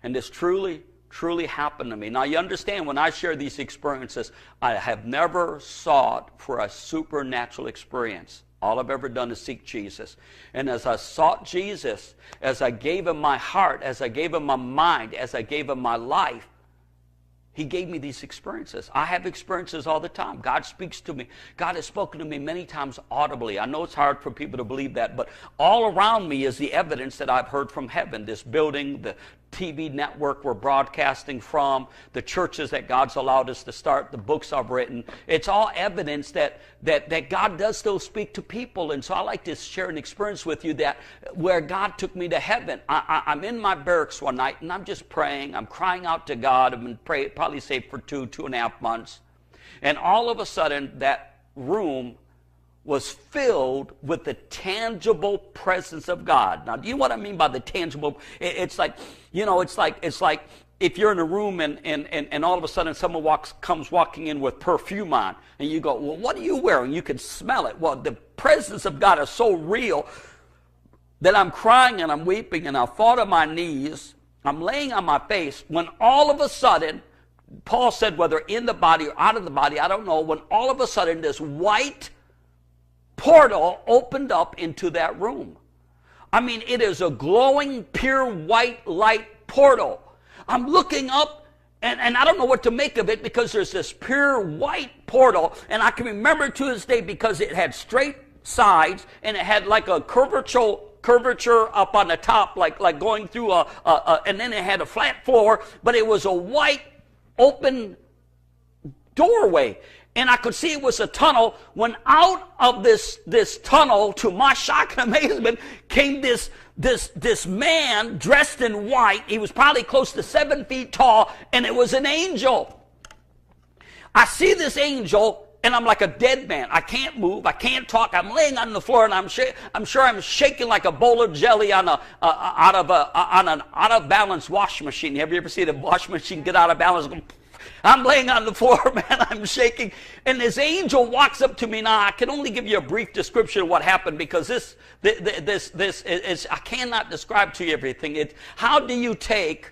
And this truly, truly happened to me. Now you understand, when I share these experiences, I have never sought for a supernatural experience. All I've ever done is seek Jesus. And as I sought Jesus, as I gave him my heart, as I gave him my mind, as I gave him my life, he gave me these experiences. I have experiences all the time. God speaks to me. God has spoken to me many times audibly. I know it's hard for people to believe that, but all around me is the evidence that I've heard from heaven. This building, the TV network we're broadcasting from, the churches that God's allowed us to start, the books I've written. It's all evidence that God does still speak to people. And so I like to share an experience with you that where God took me to heaven. I'm in my barracks one night and I'm just praying. I'm crying out to God. I've been praying, probably saved for 2.5 months. And all of a sudden that room was filled with the tangible presence of God. Now, do you know what I mean by the tangible? It's like, you know, it's like if you're in a room and all of a sudden someone comes walking in with perfume on, and you go, well, what are you wearing? You can smell it. Well, the presence of God is so real that I'm crying and I'm weeping and I fall to my knees. I'm laying on my face when all of a sudden, Paul said, whether in the body or out of the body, I don't know, when all of a sudden this white portal opened up into that room. I mean, it is a glowing, pure white light portal. I'm looking up, and I don't know what to make of it, because there's this pure white portal, and I can remember to this day because it had straight sides, and it had like a curvature up on the top, like going through and then it had a flat floor, but it was a white, open doorway. And I could see it was a tunnel. When out of this tunnel, to my shock and amazement, came this man dressed in white. He was probably close to 7 feet tall, and it was an angel. I see this angel, and I'm like a dead man. I can't move. I can't talk. I'm laying on the floor, and I'm sure I'm shaking like a bowl of jelly on an out of balance wash machine. Have you ever seen a wash machine get out of balance? I'm laying on the floor, man, I'm shaking, and this angel walks up to me. Now, I can only give you a brief description of what happened, because this is, I cannot describe to you everything. How do you take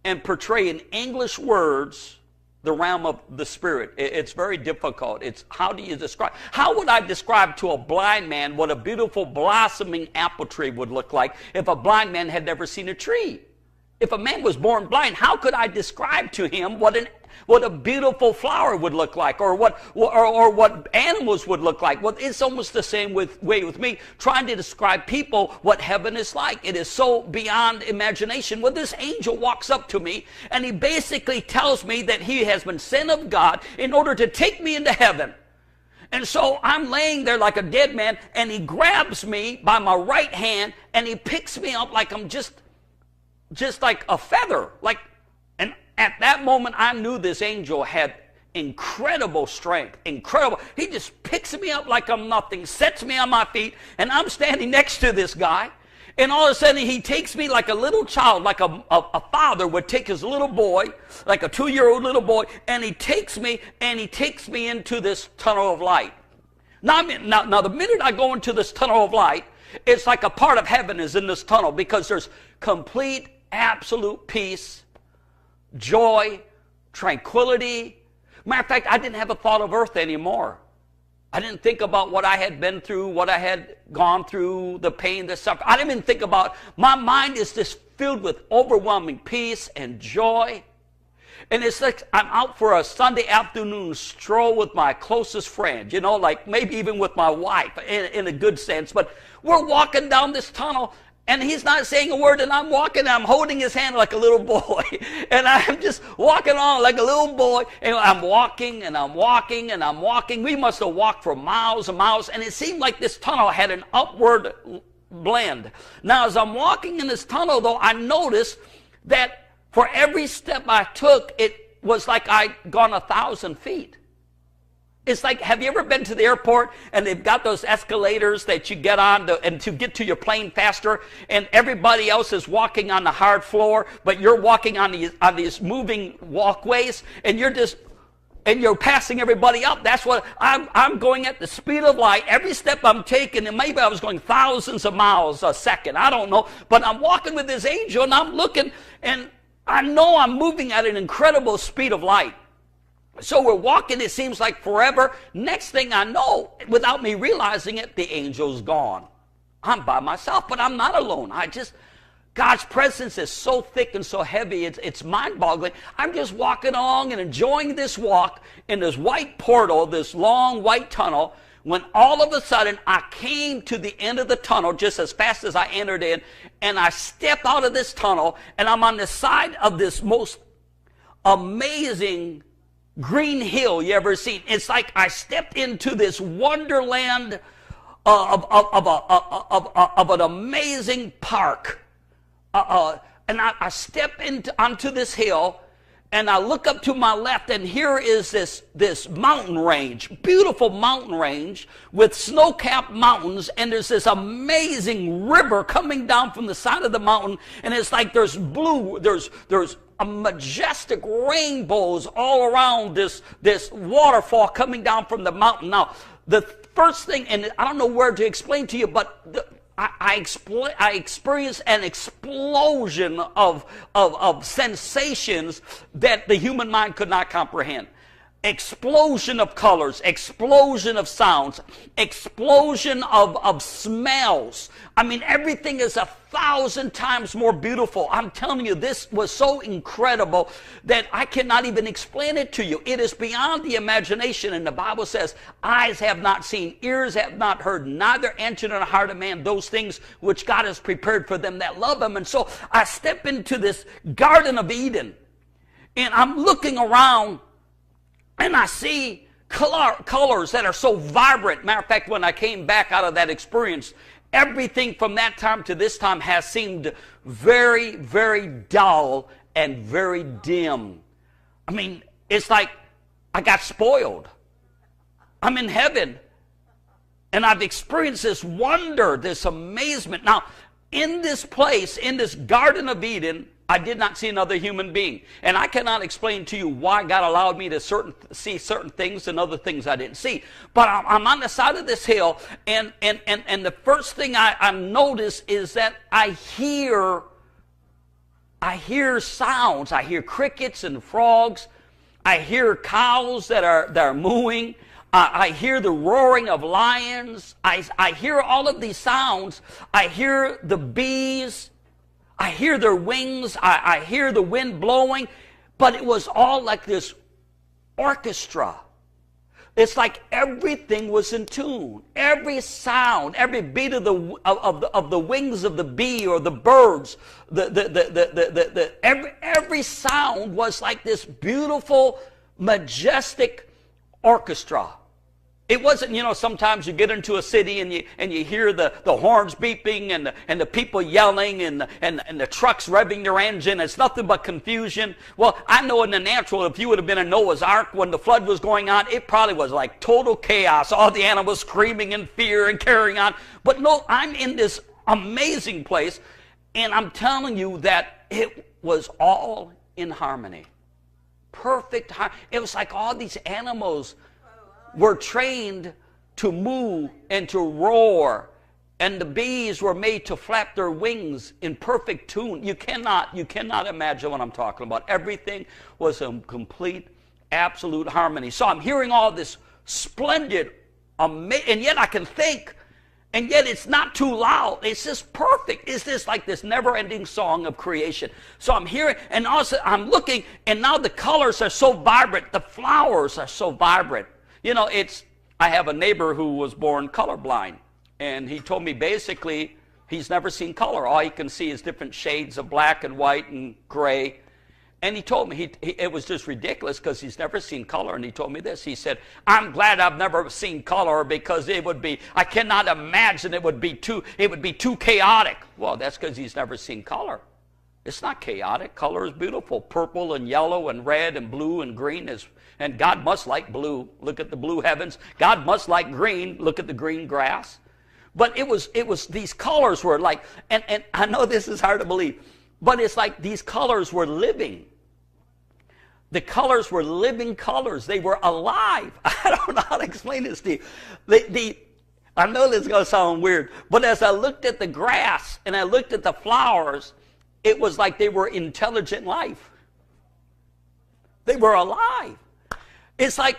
and portray in English words the realm of the spirit? It's very difficult. It's how do you describe? How would I describe to a blind man what a beautiful blossoming apple tree would look like if a blind man had never seen a tree? If a man was born blind, how could I describe to him what a beautiful flower would look like, or what animals would look like? Well, it's almost the same way with me, trying to describe people what heaven is like. It is so beyond imagination. Well, this angel walks up to me, and he basically tells me that he has been sent of God in order to take me into heaven. And so I'm laying there like a dead man, and he grabs me by my right hand, and he picks me up like I'm just like a feather. And at that moment, I knew this angel had incredible strength, incredible. He just picks me up like I'm nothing, sets me on my feet, and I'm standing next to this guy. And all of a sudden, he takes me like a little child, like a father would take his little boy, like a 2-year-old little boy, and he takes me into this tunnel of light. Now, the minute I go into this tunnel of light, it's like a part of heaven is in this tunnel, because there's complete, absolute peace, joy, tranquility. Matter of fact, I didn't have a thought of earth anymore. I didn't think about what I had been through, what I had gone through, the pain, the suffering. I didn't even think about, my mind is just filled with overwhelming peace and joy. And it's like I'm out for a Sunday afternoon stroll with my closest friend, like maybe even with my wife in a good sense. But we're walking down this tunnel, and he's not saying a word, and I'm walking, and I'm holding his hand like a little boy. And I'm just walking on like a little boy, and I'm walking, and I'm walking, and I'm walking. We must have walked for miles and miles, and it seemed like this tunnel had an upward blend. Now, as I'm walking in this tunnel, though, I noticed that for every step I took, it was like I'd gone 1,000 feet. It's like, have you ever been to the airport and they've got those escalators that you get on to get to your plane faster, and everybody else is walking on the hard floor, but you're walking on these moving walkways, and you're passing everybody up. That's what I'm going at the speed of light. Every step I'm taking, and maybe I was going thousands of miles a second, I don't know, but I'm walking with this angel, and I'm looking, and I know I'm moving at an incredible speed of light. So we're walking, it seems like forever. Next thing I know, without me realizing it, the angel's gone. I'm by myself, but I'm not alone. God's presence is so thick and so heavy, it's mind-boggling. I'm just walking along and enjoying this walk in this white portal, this long white tunnel, when all of a sudden I came to the end of the tunnel just as fast as I entered in, and I stepped out of this tunnel, and I'm on the side of this most amazing green hill you ever seen. It's like I stepped into this wonderland of an amazing park. And I step onto this hill, and I look up to my left, and here is this mountain range, beautiful mountain range with snow-capped mountains, and there's this amazing river coming down from the side of the mountain, and it's like there's a majestic rainbows all around this waterfall coming down from the mountain. Now, the first thing, and I don't know where to explain to you, but I experienced an explosion of sensations that the human mind could not comprehend. Explosion of colors, explosion of sounds, explosion of smells. I mean, everything is 1,000 times more beautiful. I'm telling you, this was so incredible that I cannot even explain it to you. It is beyond the imagination, and the Bible says, eyes have not seen, ears have not heard, neither entered in the heart of man those things which God has prepared for them that love him. And so I step into this Garden of Eden, and I'm looking around, and I see colors that are so vibrant. Matter of fact, when I came back out of that experience, everything from that time to this time has seemed very, very dull and very dim. I mean, it's like I got spoiled. I'm in heaven, and I've experienced this wonder, this amazement. Now, in this place, in this Garden of Eden, I did not see another human being. And I cannot explain to you why God allowed me to see certain things and other things I didn't see. But I'm on the side of this hill, and the first thing I notice is that I hear sounds. I hear crickets and frogs. I hear cows that are mooing. I hear the roaring of lions. I hear all of these sounds. I hear the bees. I hear their wings, I hear the wind blowing, but it was all like this orchestra. It's like everything was in tune. Every sound, every beat of the wings of the bee or the birds, every sound was like this beautiful, majestic orchestra. It wasn't, sometimes you get into a city and you hear the horns beeping and the people yelling and the trucks revving their engine. It's nothing but confusion. Well, I know in the natural, if you would have been in Noah's Ark when the flood was going on, it probably was like total chaos. All the animals screaming in fear and carrying on. But no, I'm in this amazing place, and I'm telling you that it was all in harmony. Perfect harmony. It was like all these animals were trained to moo and to roar, and the bees were made to flap their wings in perfect tune. You cannot imagine what I'm talking about. Everything was in complete, absolute harmony. So I'm hearing all this splendid, and yet I can think, and yet it's not too loud. It's just perfect. It's just like this never-ending song of creation. So I'm hearing, and also I'm looking, and now the colors are so vibrant. The flowers are so vibrant. I have a neighbor who was born colorblind, and he told me basically he's never seen color. All he can see is different shades of black and white and gray. And he told me it was just ridiculous because he's never seen color. And he told me this. He said, I'm glad I've never seen color because I cannot imagine it would be too chaotic. Well, that's because he's never seen color. It's not chaotic. Color is beautiful. Purple and yellow and red and blue and green and God must like blue. Look at the blue heavens. God must like green. Look at the green grass. But it was these colors were like, and I know this is hard to believe, but it's like these colors were living. The colors were living colors. They were alive. I don't know how to explain this to you. I know this is going to sound weird, but as I looked at the grass and I looked at the flowers, it was like they were intelligent life. They were alive. It's like,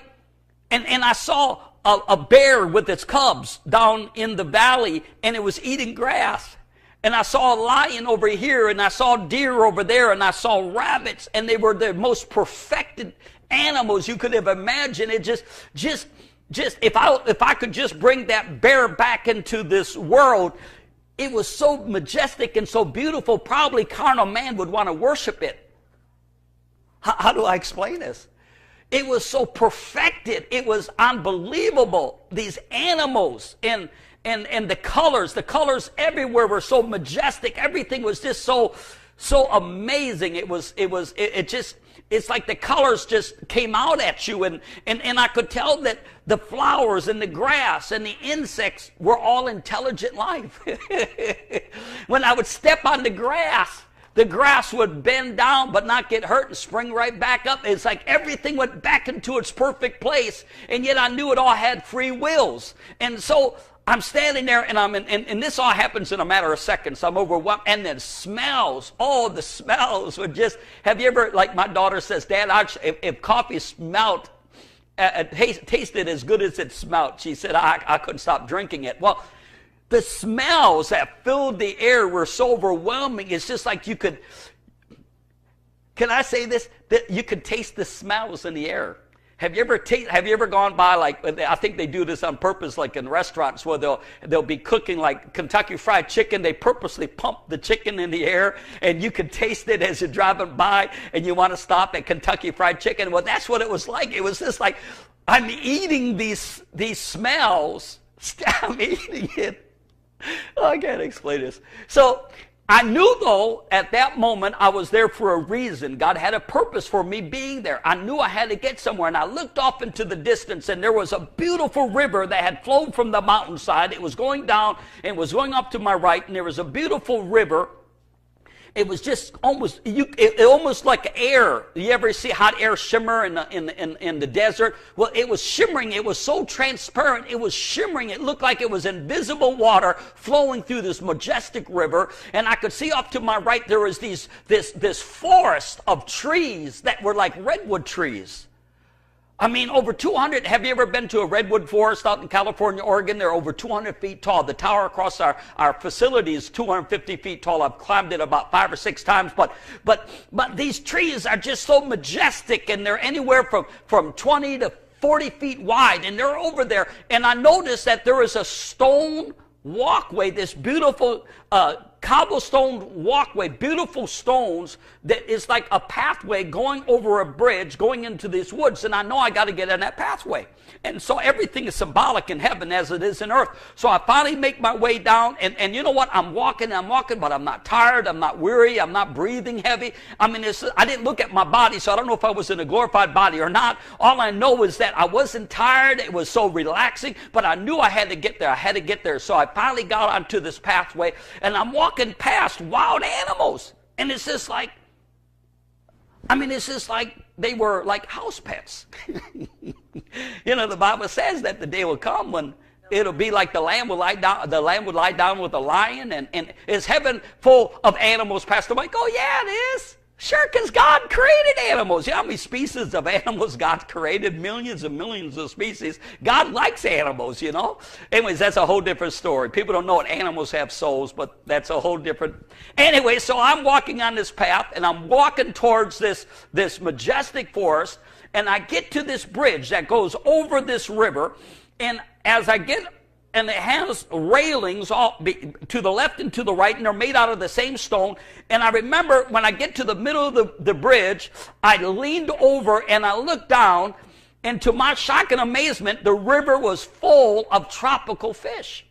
and I saw a bear with its cubs down in the valley, and it was eating grass. And I saw a lion over here, and I saw deer over there, and I saw rabbits, and they were the most perfected animals you could have imagined. It just if I could just bring that bear back into this world, it was so majestic and so beautiful, probably carnal man would want to worship it. How do I explain this? It was so perfected. It was unbelievable. These animals and the colors everywhere were so majestic. Everything was just so amazing. It's like the colors just came out at you, and I could tell that the flowers and the grass and the insects were all intelligent life. When I would step on the grass would bend down but not get hurt and spring right back up. It's like everything went back into its perfect place, and yet I knew it all had free wills. And so I'm standing there, and and this all happens in a matter of seconds. I'm overwhelmed, and then smells. Oh, the smells would just. Have you ever, like my daughter says, Dad, if coffee smelled, tasted as good as it smelled, she said I couldn't stop drinking it. Well, the smells that filled the air were so overwhelming. It's just like you could. Can I say this? That you could taste the smells in the air. Have you ever gone by, like, I think they do this on purpose, like in restaurants where they'll be cooking like Kentucky Fried Chicken. They purposely pump the chicken in the air, and you can taste it as you're driving by, and you want to stop at Kentucky Fried Chicken. Well, that's what it was like. It was just like, I'm eating these smells. I'm eating it. Oh, I can't explain this. So I knew, though, at that moment, I was there for a reason. God had a purpose for me being there. I knew I had to get somewhere, and I looked off into the distance, and there was a beautiful river that had flowed from the mountainside. It was going down and was going up to my right, and there was a beautiful river. It was just almost like air. You ever see hot air shimmer in the desert? Well, it was shimmering. It was so transparent. It was shimmering. It looked like it was invisible water flowing through this majestic river. And I could see off to my right there was this forest of trees that were like redwood trees. I mean, over 200. Have you ever been to a redwood forest out in California, Oregon? They're over 200 feet tall. The tower across our facility is 250 feet tall. I've climbed it about 5 or 6 times. But these trees are just so majestic, and they're anywhere from 20 to 40 feet wide, and they're over there. And I noticed that there is a stone walkway, this beautiful cobblestone walkway, beautiful stones that is like a pathway going over a bridge, going into these woods. And I know I got to get on that pathway. And so everything is symbolic in heaven as it is in earth. So I finally make my way down, and you know what? I'm walking, but I'm not tired. I'm not weary. I'm not breathing heavy. I mean, I didn't look at my body, so I don't know if I was in a glorified body or not. All I know is that I wasn't tired. It was so relaxing, but I knew I had to get there. I had to get there. So I finally got onto this pathway, and I'm walking past wild animals. And it's just like, they were like house pets. You know, the Bible says that the day will come when it'll be like the lamb will lie down with the lion, and is heaven full of animals passed away? Oh, yeah, it is. Sure, because God created animals. You know how many species of animals God created? Millions and millions of species. God likes animals, you know. Anyways, that's a whole different story. People don't know what animals have souls, but that's a whole different. Anyway, so I'm walking on this path, and I'm walking towards this majestic forest, and I get to this bridge that goes over this river, and as I get, and it has railings to the left and to the right, and they're made out of the same stone. And I remember when I get to the middle of the bridge, I leaned over and I looked down, and to my shock and amazement, the river was full of tropical fish.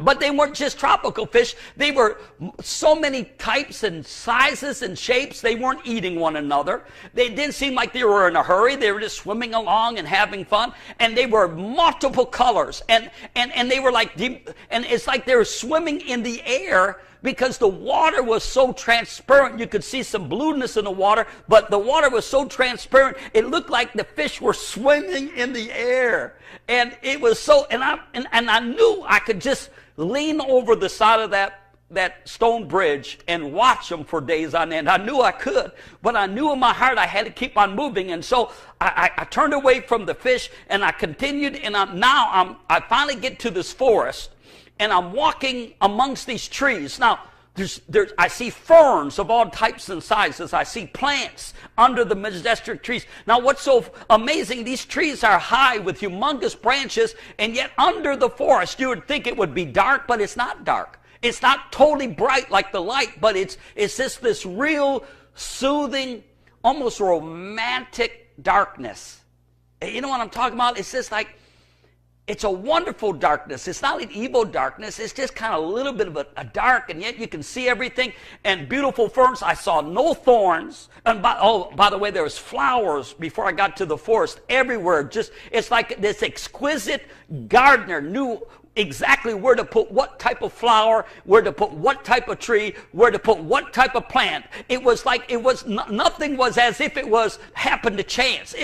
But they weren't just tropical fish. They were so many types and sizes and shapes. They weren't eating one another. They didn't seem like they were in a hurry. They were just swimming along and having fun. And they were multiple colors. And they were like deep. And it's like they were swimming in the air because the water was so transparent. You could see some blueness in the water, but the water was so transparent, it looked like the fish were swimming in the air. And it was so, and I knew I could just lean over the side of that that stone bridge and watch them for days on end. I knew I could, but I knew in my heart I had to keep on moving. And so I turned away from the fish and I continued. And I finally get to this forest and I'm walking amongst these trees. Now, I see ferns of all types and sizes. I see plants under the majestic trees. Now, what's so amazing, these trees are high with humongous branches, and yet under the forest, you would think it would be dark, but it's not dark. It's not totally bright like the light, but it's just this real soothing, almost romantic darkness. You know what I'm talking about? It's just like, it's a wonderful darkness. It's not an evil darkness. It's just kind of a little bit of a dark, and yet you can see everything. And beautiful ferns. I saw no thorns. And by the way, there was flowers before I got to the forest everywhere. Just, it's like this exquisite gardener knew exactly where to put what type of flower, where to put what type of tree, where to put what type of plant. It was like, nothing was as if it was happened to chance.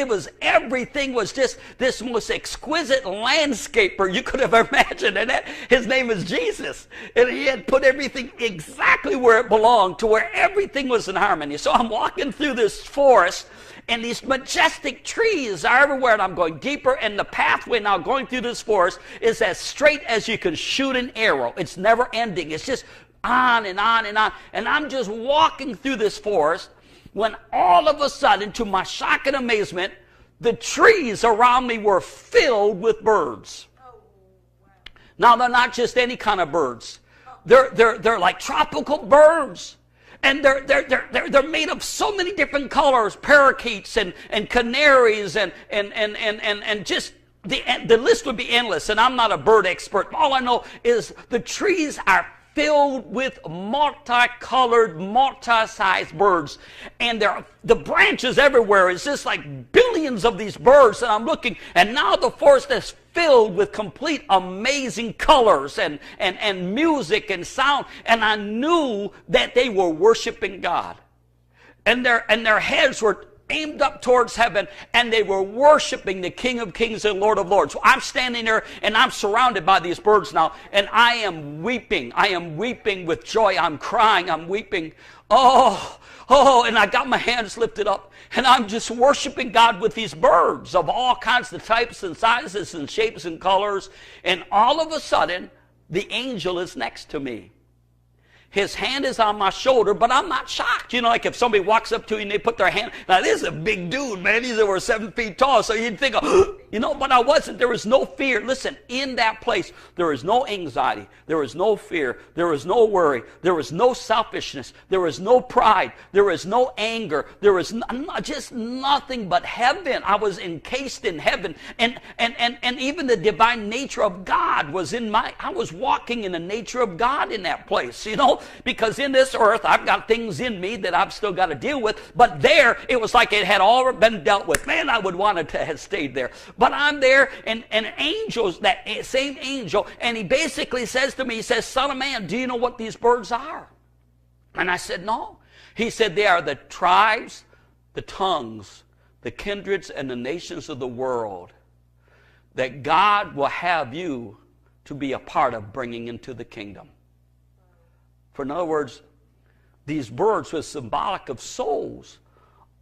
Everything was just this most exquisite landscaper you could have imagined. And his name is Jesus. And he had put everything exactly where it belonged, to where everything was in harmony. So I'm walking through this forest, and these majestic trees are everywhere, and I'm going deeper, and the pathway now going through this forest is as straight as you can shoot an arrow. It's never ending. It's just on and on and on. And I'm just walking through this forest when all of a sudden, to my shock and amazement, the trees around me were filled with birds. Now, they're not just any kind of birds. They're like tropical birds. And they're made of so many different colors, parakeets and canaries and just the list would be endless. And I'm not a bird expert. All I know is the trees are filled with multicolored, multi-sized birds. And the branches everywhere is just like billions of these birds. And I'm looking, and now the forest is filled with complete amazing colors and music and sound. And I knew that they were worshiping God. And their heads were aimed up towards heaven, and they were worshiping the King of Kings and Lord of Lords. So I'm standing there, and I'm surrounded by these birds now, and I am weeping. I am weeping with joy. I'm crying. I'm weeping. Oh, and I got my hands lifted up, and I'm just worshiping God with these birds of all kinds of types and sizes and shapes and colors. And all of a sudden, the angel is next to me. His hand is on my shoulder, but I'm not shocked. You know, like if somebody walks up to you and they put their hand, now this is a big dude, man. He's over 7 feet tall, so you'd think, oh, you know, but I wasn't. There was no fear. Listen, in that place, there was no anxiety. There was no fear. There was no worry. There was no selfishness. There was no pride. There was no anger. There was just nothing but heaven. I was encased in heaven. And even the divine nature of God was I was walking in the nature of God in that place, you know. Because in this earth, I've got things in me that I've still got to deal with. But there, it was like it had all been dealt with. Man, I would want it to have stayed there. But I'm there, and angels, that same angel, and he basically says to me, he says, "Son of man, do you know what these birds are?" And I said, "No." He said, "They are the tribes, the tongues, the kindreds, and the nations of the world that God will have you to be a part of bringing into the kingdom." For in other words, these birds were symbolic of souls,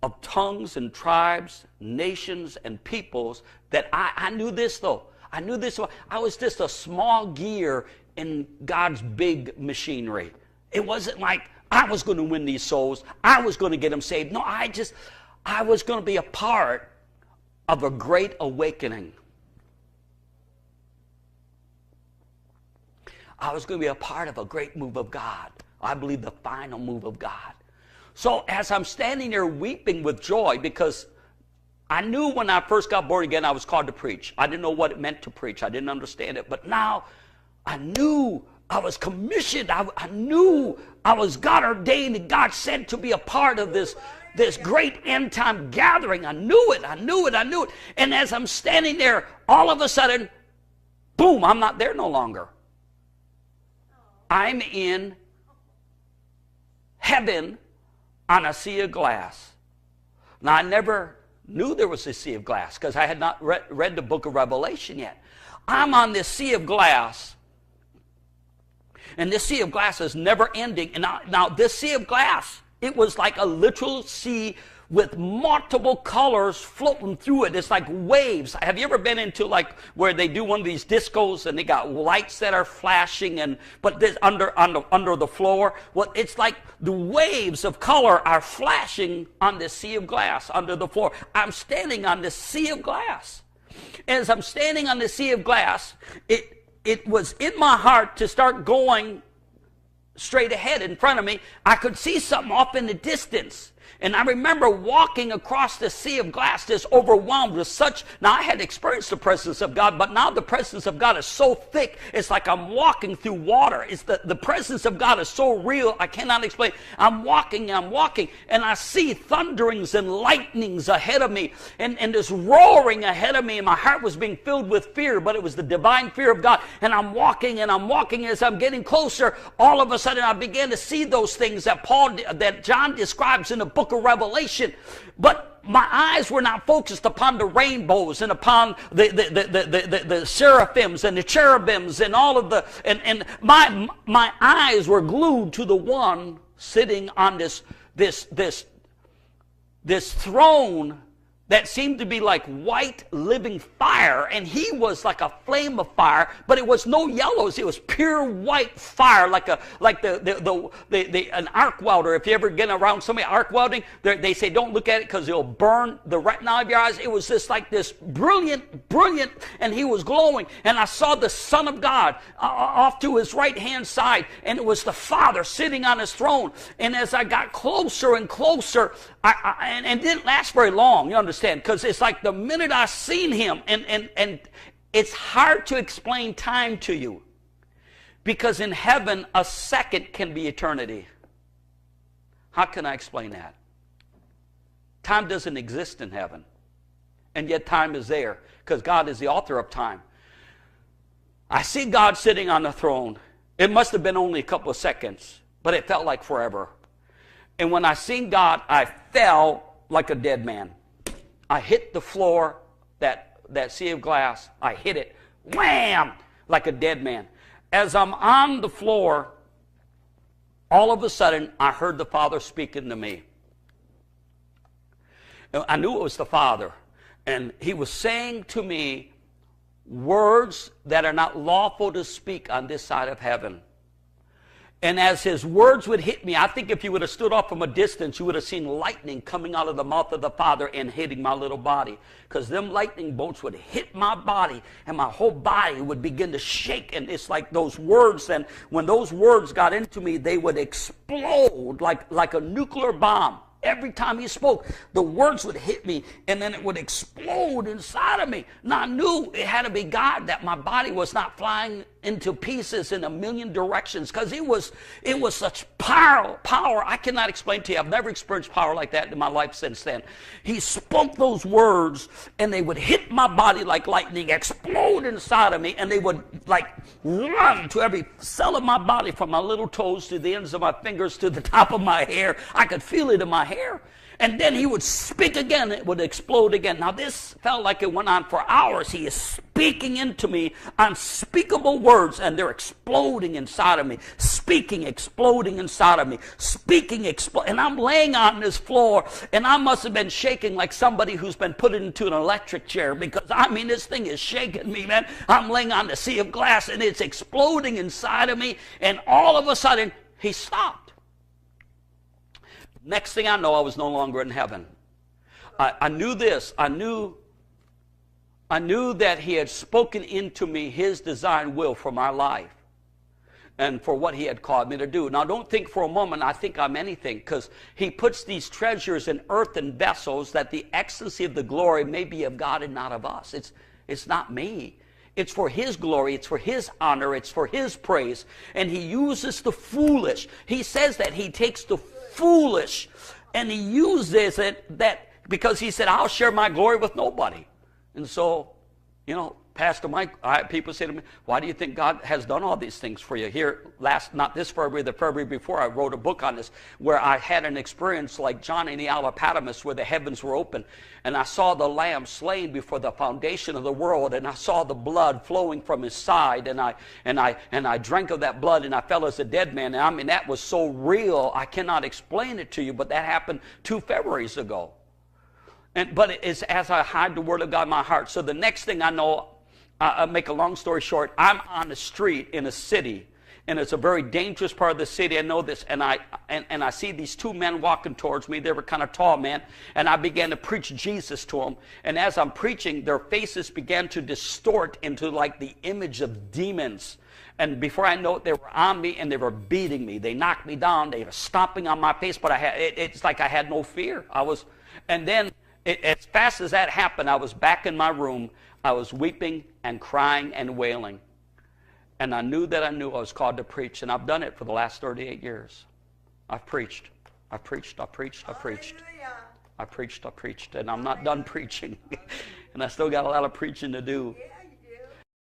of tongues and tribes, nations and peoples that I knew this though. I knew this. I was just a small gear in God's big machinery. It wasn't like I was going to win these souls. I was going to get them saved. No, I was going to be a part of a great awakening. I was going to be a part of a great move of God. I believe the final move of God. So as I'm standing there weeping with joy, because I knew when I first got born again I was called to preach. I didn't know what it meant to preach. I didn't understand it. But now I knew I was commissioned. I knew I was God ordained and God sent to be a part of this great end time gathering. I knew it. And as I'm standing there, all of a sudden, boom, I'm not there no longer. I'm in heaven on a sea of glass. Now, I never knew there was a sea of glass because I had not read the book of Revelation yet. I'm on this sea of glass, And this sea of glass is never ending. And now this sea of glass, it was like a literal sea with multiple colors floating through it. It's like waves. Have you ever been into like where they do one of these discos and they got lights that are flashing but this under the floor? Well, it's like the waves of color are flashing on this sea of glass under the floor. I'm standing on this sea of glass. As I'm standing on the sea of glass, it was in my heart to start going straight ahead in front of me. I could see something off in the distance. And I remember walking across the sea of glass, just overwhelmed with such. Now, I had experienced the presence of God, but now the presence of God is so thick, it's like I'm walking through water. It's the presence of God is so real, I cannot explain. I'm walking, and I see thunderings and lightnings ahead of me, and this roaring ahead of me, and my heart was being filled with fear, but it was the divine fear of God. And I'm walking, as I'm getting closer, all of a sudden I began to see those things that John describes in the book of Revelation, but my eyes were not focused upon the rainbows and upon the seraphims and the cherubims and all of and my eyes were glued to the one sitting on this throne that seemed to be like white living fire, and he was like a flame of fire, but it was no yellows. It was pure white fire, like an arc welder. If you ever get around somebody arc welding, they say don't look at it because it'll burn the retina of your eyes. It was just like this brilliant, and he was glowing. And I saw the Son of God off to his right hand side, and it was the Father sitting on his throne. And as I got closer and closer, and it didn't last very long, you understand, because it's like the minute I seen him, and it's hard to explain time to you, because in heaven a second can be eternity. How can I explain that? Time doesn't exist in heaven, and yet time is there, because God is the author of time. I see God sitting on the throne. It must have been only a couple of seconds, but it felt like forever. And when I seen God, I fell like a dead man. I hit the floor, that sea of glass. I hit it, wham, like a dead man. As I'm on the floor, all of a sudden, I heard the Father speaking to me. I knew it was the Father. And he was saying to me words that are not lawful to speak on this side of heaven. And as his words would hit me, I think if you would have stood off from a distance, you would have seen lightning coming out of the mouth of the Father and hitting my little body. Because them lightning bolts would hit my body, and my whole body would begin to shake. And it's like those words, and when those words got into me, they would explode like a nuclear bomb. Every time he spoke, the words would hit me, and then it would explode inside of me. Now I knew it had to be God, that my body was not flying into pieces in a million directions, because it was such power. I cannot explain to you. I've never experienced power like that in my life since then. He spoke those words, and they would hit my body like lightning, explode inside of me, and they would like run to every cell of my body, from my little toes to the ends of my fingers to the top of my hair. I could feel it in my hair. And then he would speak again, it would explode again. Now this felt like it went on for hours. He is speaking into me unspeakable words, and they're exploding inside of me. Speaking, exploding inside of me. Speaking, and I'm laying on this floor, and I must have been shaking like somebody who's been put into an electric chair, because I mean this thing is shaking me, man. I'm laying on the sea of glass, and it's exploding inside of me, and all of a sudden he stopped. Next thing I know, I was no longer in heaven. I knew this. I knew that he had spoken into me his design will for my life and for what he had called me to do. Now, don't think for a moment I think I'm anything, because he puts these treasures in earthen vessels, that the excellency of the glory may be of God and not of us. It's not me. It's for his glory, it's for his honor, it's for his praise. And he uses the foolish. He says that he takes the foolish, and he uses it that because he said, I'll share my glory with nobody. And so, Pastor Mike, people say to me, why do you think God has done all these things for you? Here, not this February, the February before, I wrote a book on this, where I had an experience like John in the Isle of Patmos, where the heavens were open, and I saw the Lamb slain before the foundation of the world, and I saw the blood flowing from his side, and I drank of that blood, and I fell as a dead man. And I mean, that was so real, I cannot explain it to you, but that happened 2 Februaries ago. But it's as I hide the Word of God in my heart. So the next thing I know, I'll make a long story short, I'm on the street in a city, and it's a very dangerous part of the city. I know this, and I see these 2 men walking towards me. They were kind of tall men, and I began to preach Jesus to them. And as I'm preaching, their faces began to distort into like the image of demons. And before I know it, they were on me, and they were beating me. They knocked me down. They were stomping on my face, but it's like I had no fear. And then as fast as that happened, I was back in my room. I was weeping and crying and wailing. And I knew I was called to preach. And I've done it for the last 38 years. I've preached. I preached. And I'm not done preaching. And I still got a lot of preaching to do.